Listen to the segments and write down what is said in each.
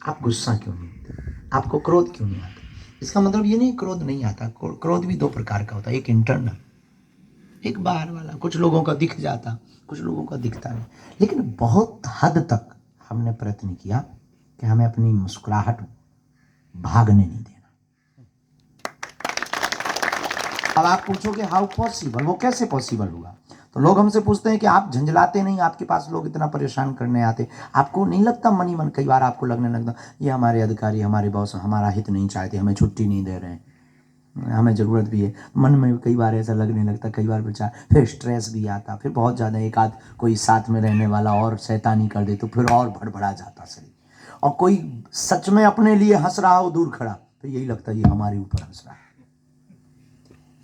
आप गुस्सा क्यों नहीं होते, आपको क्रोध क्यों नहीं आता? इसका मतलब ये नहीं क्रोध नहीं आता, क्रोध भी दो प्रकार का होता है, एक इंटरनल, एक बाहर वाला। कुछ लोगों का दिख जाता, कुछ लोगों का दिखता नहीं। लेकिन बहुत हद तक हमने प्रयत्न किया कि हमें अपनी मुस्कुराहट भागने नहीं देना। अब आप पूछोगे हाउ पॉसिबल, वो कैसे पॉसिबल हुआ? तो लोग हमसे पूछते हैं कि आप झंझलाते नहीं, आपके पास लोग इतना परेशान करने आते, आपको नहीं लगता मन ही मन कई बार आपको लगने लगता ये हमारे अधिकारी, हमारे बॉस हमारा हित नहीं चाहते, हमें छुट्टी नहीं दे रहे हैं, हमें ज़रूरत भी है? मन में कई बार ऐसा लगने लगता, कई बार विचार, फिर स्ट्रेस भी आता, फिर बहुत ज़्यादा एक आध कोई साथ में रहने वाला और शैतानी कर दे तो फिर और भड़बड़ा जाता शरीर। और कोई सच में अपने लिए हंस रहा हो दूर खड़ा तो यही लगता है ये हमारे ऊपर हंस रहा है।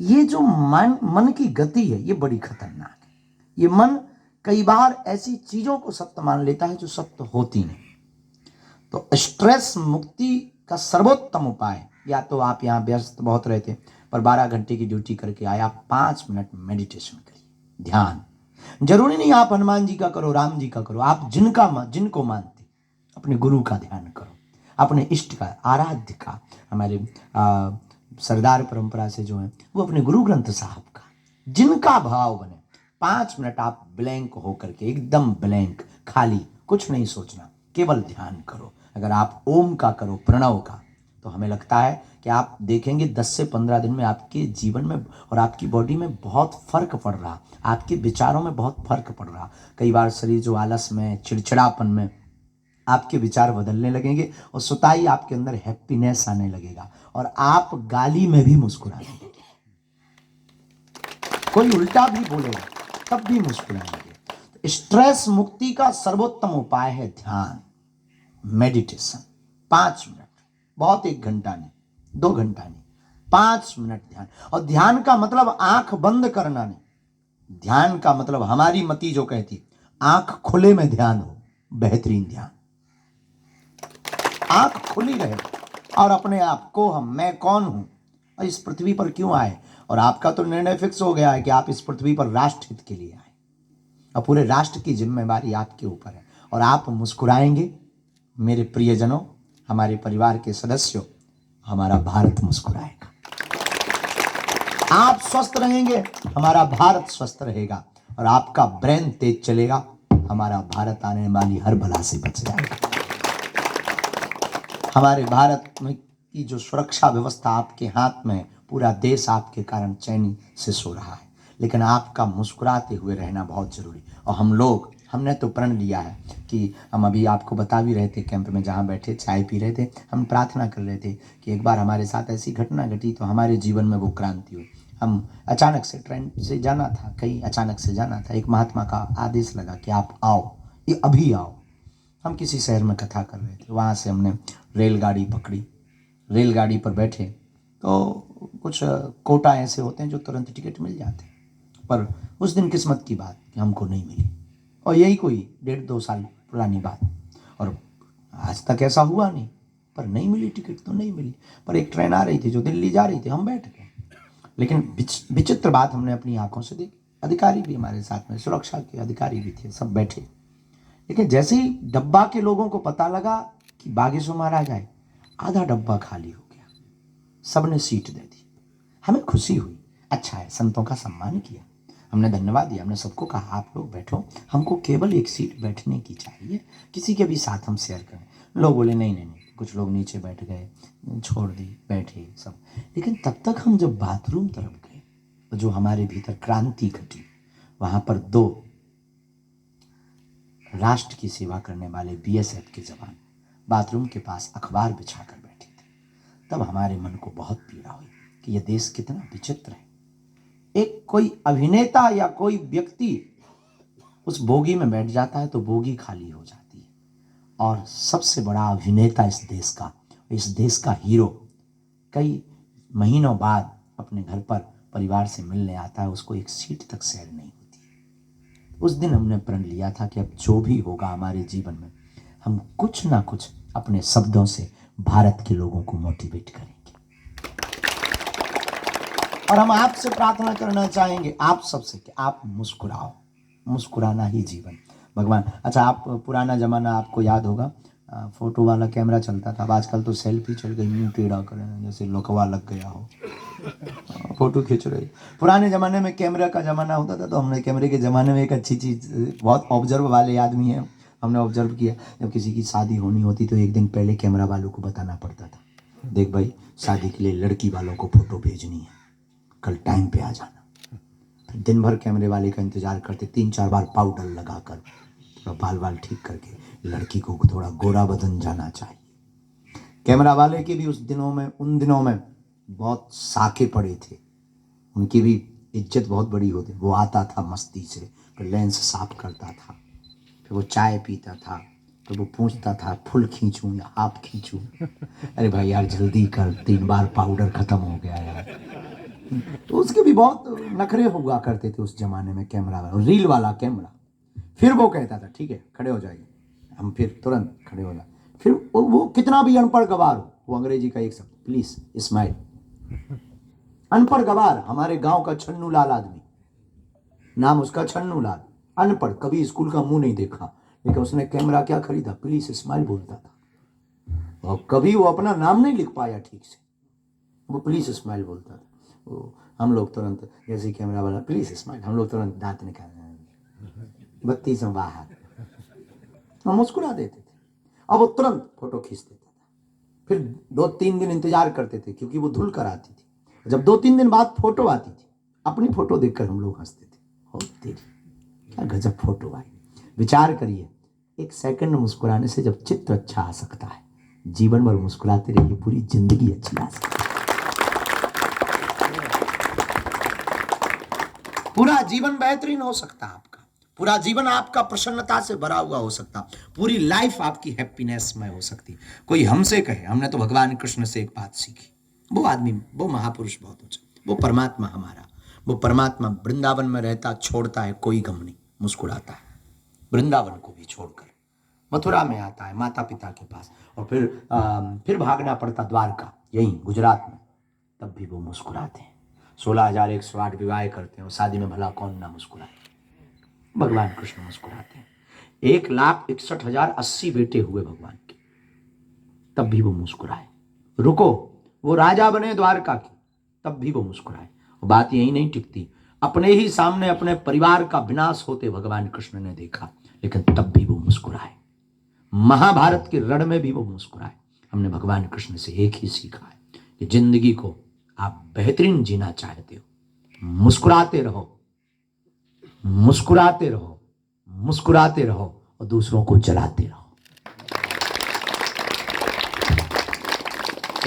ये जो मन की गति है ये बड़ी खतरनाक है। ये मन कई बार ऐसी चीजों को सत्य मान लेता है जो सत्य होती नहीं। तो स्ट्रेस मुक्ति का सर्वोत्तम उपाय, या तो आप यहाँ व्यस्त बहुत रहते पर 12 घंटे की ड्यूटी करके आए, आप 5 मिनट मेडिटेशन करिए, ध्यान। जरूरी नहीं आप हनुमान जी का करो, राम जी का करो, आप जिनको मानते अपने गुरु का ध्यान करो, अपने इष्ट का, आराध्य का। हमारे सरदार परंपरा से जो है वो अपने गुरु ग्रंथ साहब का, जिनका भाव बने। 5 मिनट आप ब्लैंक होकर के, एकदम ब्लैंक, खाली, कुछ नहीं सोचना, केवल ध्यान करो। अगर आप ओम का करो, प्रणव का, तो हमें लगता है कि आप देखेंगे 10 से 15 दिन में आपके जीवन में और आपकी बॉडी में बहुत फर्क पड़ रहा, आपके विचारों में बहुत फर्क पड़ रहा। कई बार शरीर जो आलस में, चिड़चिड़ापन में, आपके विचार बदलने लगेंगे और सुताई आपके अंदर हैप्पीनेस आने लगेगा और आप गाली में भी मुस्कुराने लगेंगे। कोई उल्टा भी बोलेगा तब भी मुस्कुराएंगे। तो स्ट्रेस मुक्ति का सर्वोत्तम उपाय है ध्यान, मेडिटेशन। 5 मिनट, बहुत 1 घंटा नहीं, 2 घंटा नहीं, 5 मिनट ध्यान। और ध्यान का मतलब आंख बंद करना नहीं, ध्यान का मतलब हमारी मति जो कहती आंख खुले में ध्यान हो, बेहतरीन ध्यान। आंख खुली रहे और अपने आप को, हम, मैं कौन हूं और इस पृथ्वी पर क्यों आए। और आपका तो निर्णय फिक्स हो गया है कि आप इस पृथ्वी पर राष्ट्र हित के लिए आए और पूरे राष्ट्र की जिम्मेवारी आपके ऊपर है। और आप मुस्कुराएंगे मेरे प्रियजनों, हमारे परिवार के सदस्यों, हमारा भारत मुस्कुराएगा। आप स्वस्थ रहेंगे, हमारा भारत स्वस्थ रहेगा। और आपका ब्रेन तेज चलेगा, हमारा भारत आने वाली हर बला से बच जाएगा। हमारे भारत में की जो सुरक्षा व्यवस्था आपके हाथ में है, पूरा देश आपके कारण चैनी से सो रहा है। लेकिन आपका मुस्कुराते हुए रहना बहुत जरूरी। और हमने तो प्रण लिया है कि हम, अभी आपको बता भी रहे थे कैंप में जहाँ बैठे चाय पी रहे थे, हम प्रार्थना कर रहे थे कि एक बार हमारे साथ ऐसी घटना घटी तो हमारे जीवन में वो क्रांति हुई। हम अचानक से ट्रेन से जाना था, कहीं अचानक से जाना था, एक महात्मा का आदेश लगा कि आप आओ, ये अभी आओ। हम किसी शहर में कथा कर रहे थे, वहाँ से हमने रेलगाड़ी पकड़ी, रेलगाड़ी पर बैठे तो कुछ कोटा ऐसे होते हैं जो तुरंत टिकट मिल जाते हैं, पर उस दिन किस्मत की बात कि हमको नहीं मिली। और यही कोई 1.5-2 साल पुरानी बात, और आज तक ऐसा हुआ नहीं, पर नहीं मिली टिकट तो नहीं मिली। पर एक ट्रेन आ रही थी जो दिल्ली जा रही थी, हम बैठ गए। लेकिन विचित्र बात हमने अपनी आंखों से देखी, अधिकारी भी हमारे साथ में, सुरक्षा के अधिकारी भी थे, सब बैठे। लेकिन जैसे ही डब्बा के लोगों को पता लगा कि बागेश्वर महाराज आए, आधा डब्बा खाली हो गया, सबने सीट दे दी। हमें खुशी हुई, अच्छा है, संतों का सम्मान किया, हमने धन्यवाद दिया, हमने सबको कहा आप लोग बैठो, हमको केवल एक सीट बैठने की चाहिए, किसी के भी साथ हम शेयर करें। लोग बोले नहीं नहीं नहीं, कुछ लोग नीचे बैठ गए, छोड़ दी, बैठे सब। लेकिन तब तक हम जब बाथरूम तरफ गए तो जो हमारे भीतर क्रांति घटी, वहां पर 2 राष्ट्र की सेवा करने वाले बीएसएफ के जवान बाथरूम के पास अखबार बिछाकर बैठे थे। तब हमारे मन को बहुत पीड़ा हुई कि यह देश कितना विचित्र है। एक कोई अभिनेता या कोई व्यक्ति उस बोगी में बैठ जाता है तो बोगी खाली हो जाती है, और सबसे बड़ा अभिनेता इस देश का हीरो कई महीनों बाद अपने घर पर परिवार से मिलने आता है, उसको एक सीट तक शेयर नहीं होती है। उस दिन हमने प्रण लिया था कि अब जो भी होगा हमारे जीवन में, हम कुछ ना कुछ अपने शब्दों से भारत के लोगों को मोटिवेट करेंगे। और हम आपसे प्रार्थना करना चाहेंगे, आप सबसे, कि आप मुस्कुराओ, मुस्कुराना ही जीवन। भगवान, अच्छा, आप पुराना जमाना आपको याद होगा, फोटो वाला कैमरा चलता था। अब आजकल तो सेल्फी चल गई, मुंह टेढ़ा करें जैसे लकवा लग गया हो, फोटो खींच रही। पुराने ज़माने में कैमरा का ज़माना होता था, तो हमने कैमरे के ज़माने में एक अच्छी चीज़, बहुत ऑब्जर्व वाले आदमी हैं, हमने ऑब्जर्व किया, जब किसी की शादी होनी होती तो एक दिन पहले कैमरा वालों को बताना पड़ता था, देख भाई शादी के लिए लड़की वालों को फ़ोटो भेजनी है, कल टाइम पे आ जाना। फिर दिन भर कैमरे वाले का इंतज़ार करते, 3-4 बार पाउडर लगा कर, थोड़ा बाल बाल ठीक करके, लड़की को थोड़ा गोरा बदन जाना चाहिए। कैमरा वाले के भी उन दिनों में बहुत साके पड़े थे, उनकी भी इज्जत बहुत बड़ी होती। वो आता था मस्ती से, फिर लेंस साफ करता था, फिर वो चाय पीता था, तो वो पूछता था फुल खींचूं या हाफ खींचूं। अरे भाई यार जल्दी कर, 3 बार पाउडर खत्म हो गया यार। तो उसके भी बहुत नखरे हुआ करते थे उस जमाने में कैमरा वाला, रील वाला कैमरा। फिर वो कहता था ठीक है खड़े हो जाइए, हम फिर तुरंत खड़े हो जाए। फिर वो कितना भी अनपढ़ गवार हो, वो अंग्रेजी का एक शब्द, प्लीज स्माइल। अनपढ़ गवार, हमारे गांव का छन्नू लाल आदमी, नाम उसका छन्नू लाल, अनपढ़, कभी स्कूल का मुंह नहीं देखा, लेकिन उसने कैमरा क्या खरीदा, प्लीज स्माइल बोलता था। और कभी वो अपना नाम नहीं लिख पाया ठीक से, वो प्लीज स्माइल बोलता था। वो हम लोग तुरंत, जैसे कैमरा वाला प्लीज स्माइल, हम लोग तुरंत दांत निकाल, 32 बाहर, हम मुस्कुरा देते थे। अब वो तुरंत फोटो खींच देता था। फिर 2-3 दिन इंतजार करते थे, क्योंकि वो धुल कर आती थी। जब 2-3 दिन बाद फोटो आती थी, अपनी फोटो देखकर हम लोग हंसते थे, हो तेरी क्या गजब फोटो आई। विचार करिए, 1 सेकंड मुस्कुराने से जब चित्र अच्छा आ सकता है, जीवन भर मुस्कुराते रहिए, पूरी जिंदगी अच्छी आ सकती है। पूरा जीवन बेहतरीन हो सकता है आपका, पूरा जीवन आपका प्रसन्नता से भरा हुआ हो सकता, पूरी लाइफ आपकी हैप्पीनेस में हो सकती। कोई हमसे कहे, हमने तो भगवान कृष्ण से एक बात सीखी, वो आदमी, वो महापुरुष बहुत ऊंचा, वो परमात्मा हमारा, वो परमात्मा वृंदावन में रहता, छोड़ता है कोई गम नहीं, मुस्कुराता है, वृंदावन को भी छोड़कर मथुरा में आता है माता पिता के पास, और फिर भागना पड़ता द्वारका, यही गुजरात में, तब भी वो मुस्कुराते हैं। 16,108 विवाह करते हैं, और शादी में भला कौन ना मुस्कुराए, भगवान कृष्ण मुस्कुराते हैं। 1,61,080 बेटे हुए भगवान के, तब भी वो मुस्कुराए। रुको, वो राजा बने द्वारका के, तब भी वो मुस्कुराए। और बात यही नहीं टिकती, अपने ही सामने अपने परिवार का विनाश होते भगवान कृष्ण ने देखा, लेकिन तब भी वो मुस्कुराए। महाभारत के रण में भी वो मुस्कुराए। हमने भगवान कृष्ण से एक ही सीखा है कि जिंदगी को आप बेहतरीन जीना चाहते हो, मुस्कुराते रहो, मुस्कुराते रहो, मुस्कुराते रहो, और दूसरों को जलाते रहो।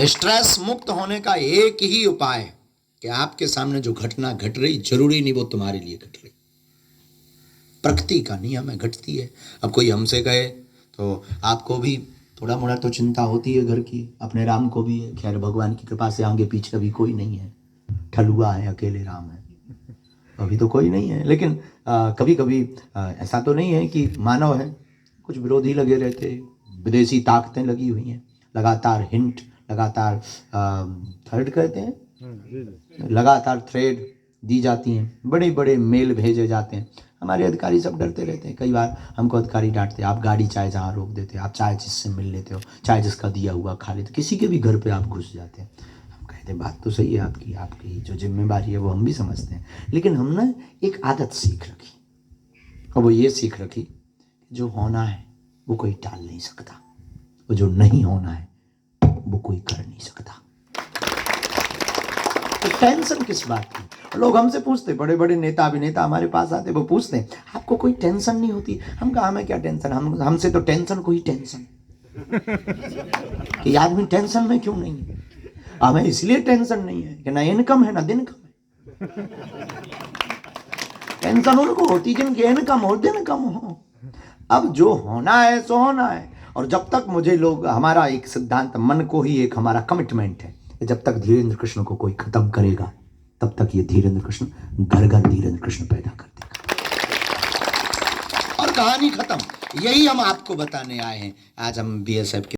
स्ट्रेस मुक्त होने का एक ही उपाय है कि आपके सामने जो घटना घट रही, जरूरी नहीं वो तुम्हारे लिए घट रही, प्रकृति का नियम है, घटती है। अब कोई हमसे कहे तो आपको भी थोड़ा मोड़ा तो चिंता होती है घर की, अपने राम को भी है, खैर भगवान की कृपा से आगे पीछे अभी कोई नहीं है, ठलुआ है, अकेले राम है, अभी तो कोई नहीं है। लेकिन कभी कभी ऐसा तो नहीं है कि मानव है, कुछ विरोधी लगे रहते, विदेशी ताकतें लगी हुई हैं, लगातार हिंट, लगातार थर्ड कहते हैं, लगातार थ्रेड दी जाती हैं, बड़े बड़े मेल भेजे जाते हैं। हमारे अधिकारी सब डरते रहते हैं, कई बार हमको अधिकारी डांटते हैं, आप गाड़ी चाय जहाँ रोक देते हो, आप चाय जिससे मिल लेते हो, चाय जिसका दिया हुआ खा लेते, किसी के भी घर पे आप घुस जाते हैं। हम कहते हैं बात तो सही है आपकी, आपकी जो जिम्मेदारी है वो हम भी समझते हैं, लेकिन हमने एक आदत सीख रखी, और वो ये सीख रखी, जो होना है वो कोई टाल नहीं सकता, वो जो नहीं होना है वो कोई कर नहीं सकता। तो टेंशन किस बात की? लोग हमसे पूछते, बड़े बड़े नेता अभिनेता हमारे पास आते, वो पूछते हैं आपको कोई टेंशन नहीं होती? हम कहा हमें क्या टेंशन, हमसे तो टेंशन कोई टेंशन कि आदमी टेंशन में क्यों नहीं है। हमें इसलिए टेंशन नहीं है कि ना इनकम है ना दिन कम है। टेंशन उनको होती जिनकी इनकम हो, दिन कम हो। अब जो होना है सो होना है, और जब तक मुझे लोग, हमारा एक सिद्धांत, मन को ही एक हमारा कमिटमेंट है, जब तक धीरेन्द्र कृष्ण को कोई खत्म करेगा, तब तक ये धीरेन्द्र कृष्ण घर घर धीरेन्द्र कृष्ण पैदा कर देगा, और कहानी खत्म। यही हम आपको बताने आए हैं। आज हम BSF के